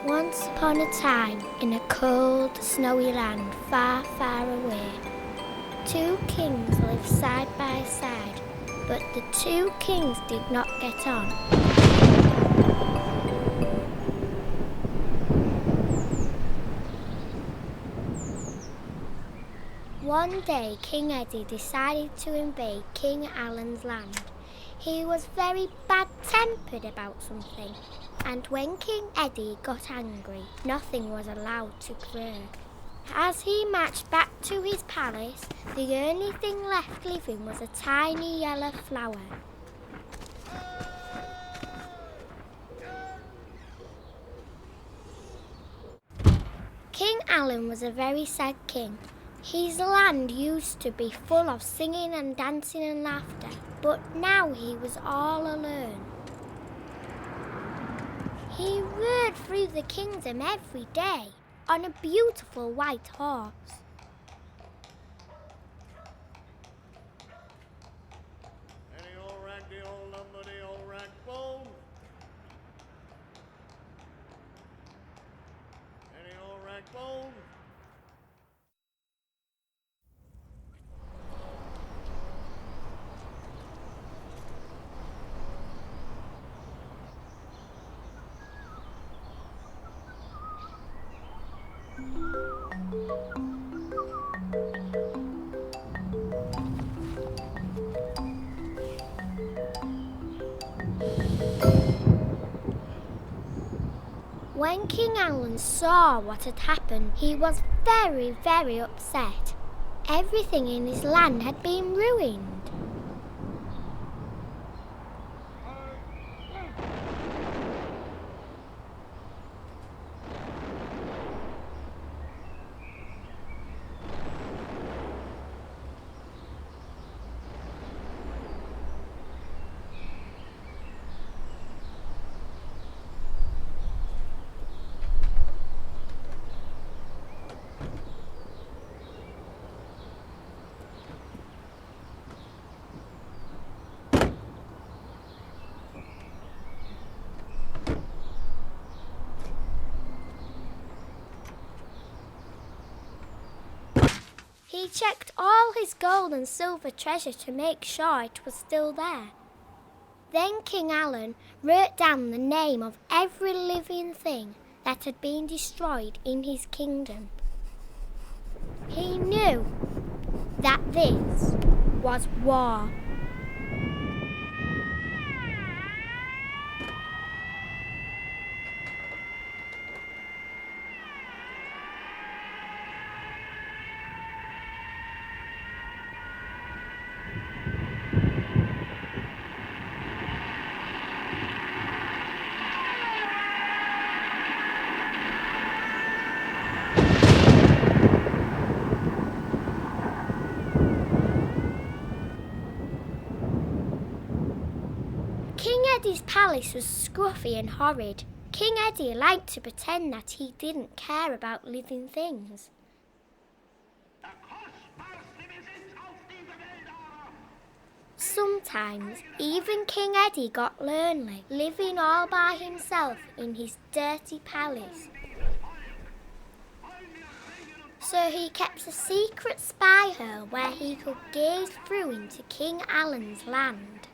Once upon a time, in a cold, snowy land far, far away, two kings lived side by side, but the two kings did not get on. One day, King Eddie decided to invade King Alan's land. He was very bad-tempered about something, and when King Eddie got angry, nothing was allowed to grow. As he marched back to his palace, the only thing left living was a tiny yellow flower. King Alan was a very sad king. His land used to be full of singing and dancing and laughter, but now he was all alone. He rode through the kingdom every day on a beautiful white horse. Any old rag, the old lumber, the old rag bone. Any old rag bone. When King Alan saw what had happened, he was very, very upset. Everything in his land had been ruined. He checked all his gold and silver treasure to make sure it was still there. Then King Alan wrote down the name of every living thing that had been destroyed in his kingdom. He knew that this was war. King Eddie's palace was scruffy and horrid. King Eddie liked to pretend that he didn't care about living things. Sometimes even King Eddie got lonely, living all by himself in his dirty palace. So he kept a secret spy hole where he could gaze through into King Alan's land.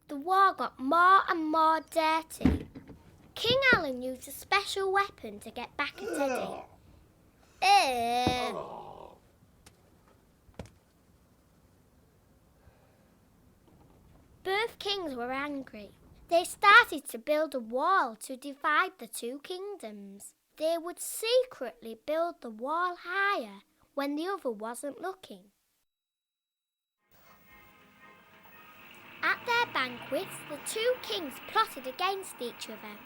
The war got more and more dirty. King Alan used a special weapon to get back at Eddie. Both kings were angry. They started to build a wall to divide the two kingdoms. They would secretly build the wall higher when the other wasn't looking. At their banquets, the two kings plotted against each other.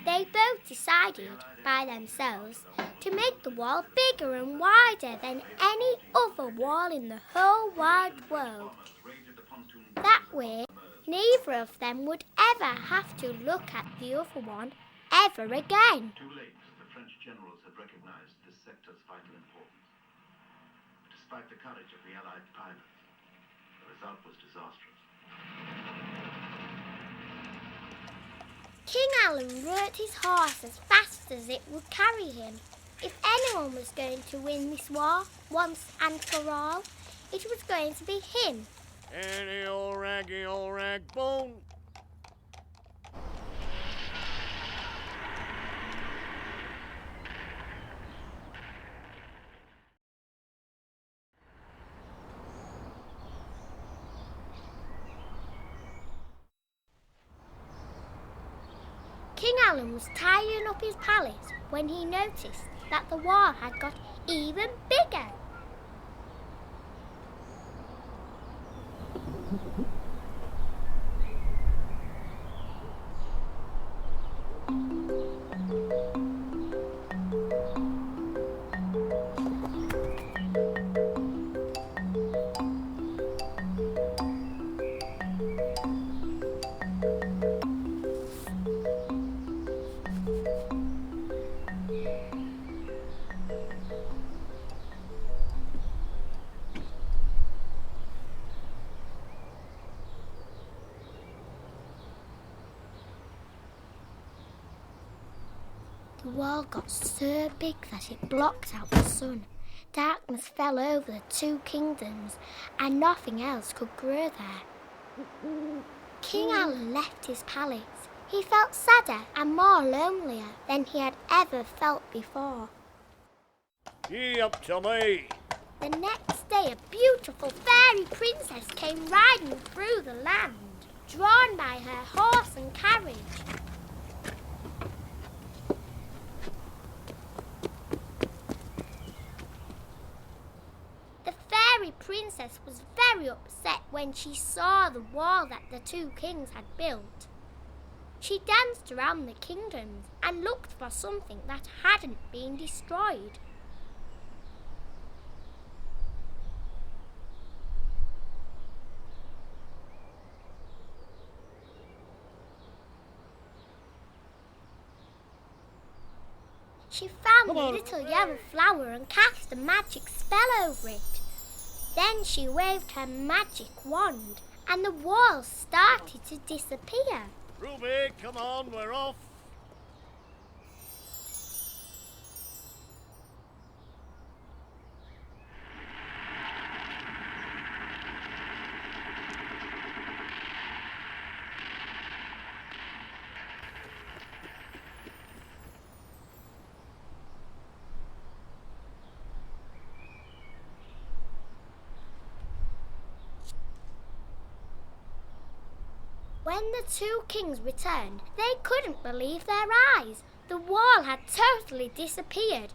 They both decided, by themselves, to make the wall bigger and wider than any other wall in the whole wide world. That way, neither of them would ever have to look at the other one ever again. Too late, the French generals had recognized this sector's vital importance. But despite the courage of the Allied pilots. The result was disastrous. King Alan rode his horse as fast as it would carry him. If anyone was going to win this war, once and for all, it was going to be him. Any old rag bone. King Alan was tidying up his palace when he noticed that the wall had got even bigger. The wall got so big that it blocked out the sun. Darkness fell over the two kingdoms and nothing else could grow there. King Alan left his palace. He felt sadder and more lonelier than he had ever felt before. Ye up to me. The next day, a beautiful fairy princess came riding through the land, drawn by her horse and carriage. The fairy princess was very upset when she saw the wall that the two kings had built. She danced around the kingdoms and looked for something that hadn't been destroyed. She found a little yellow flower and cast a magic spell over it. Then she waved her magic wand and the wall started to disappear. Ruby, come on, we're off. When the two kings returned, they couldn't believe their eyes. The wall had totally disappeared.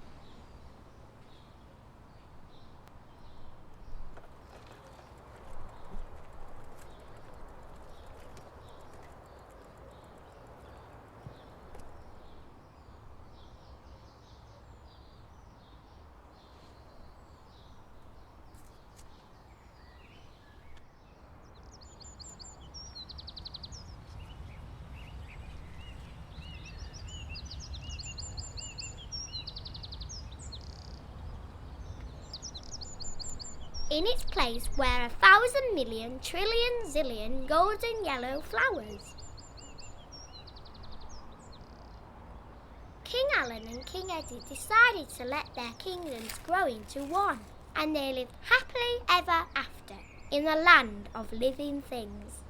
In its place were 1,000 million trillion zillion golden yellow flowers. King Alan and King Eddie decided to let their kingdoms grow into one, and they lived happily ever after in the land of living things.